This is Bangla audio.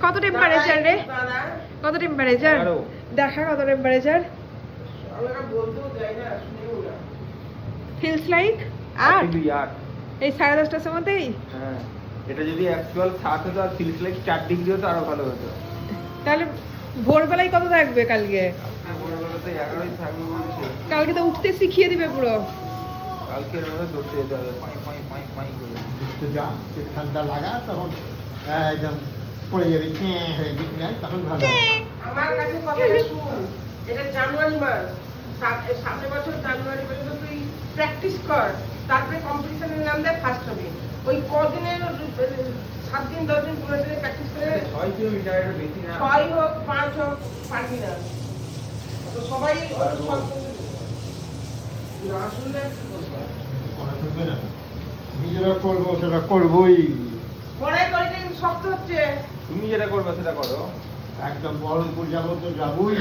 কত টেম্পারেচার রে? কত টেম্পারেচার? দেখা কত টেম্পারেচার? ফিলস লাইক 8 এই 10:30টার মধ্যেই। হ্যাঁ, এটা যদি অ্যাকচুয়াল 7 হতো আর ফিলস লাইক 4 ডিগ্রি হতো আরো ভালো হতো। তাহলে ভোরবেলায় কত থাকবে কালকে? ভোরবেলাতে 11ই থাকবে বলছে। কালকে তো উঠতে শিখিয়ে দিবে পুরো। কালকে রোদে দৌড়তে যেতে হবে, পাই পাই পাই পাই করে। একটু যা, একটু ঠান্ডা লাগা তখন একদম পড়ে যাবে, হয়ে যাবে, তখন ভালো হবে। আমার কাছে কথাটা শুন, এটা জানুয়ারি মাস, সামনের বছর জানুয়ারি পর্যন্ত তুই প্র্যাকটিস কর, তারপরে কম্পিটিশনের নাম দেয় ফার্স্ট হবে। ওই কদিনের 7 দিন 10 দিন 15 দিনে প্র্যাকটিস করে 6 কিলোমিটার এটা বেশি না। 6 হোক 5 হোক পারবি না। তো সবাই না শুনলে করা থাকবে না, নিজেরা করবো সেটা করবোই, পড়াই করে শক্ত হচ্ছে। তুমি যেটা করবে সেটা করো। একদম বহরমপুর যাবো তো যাবোই।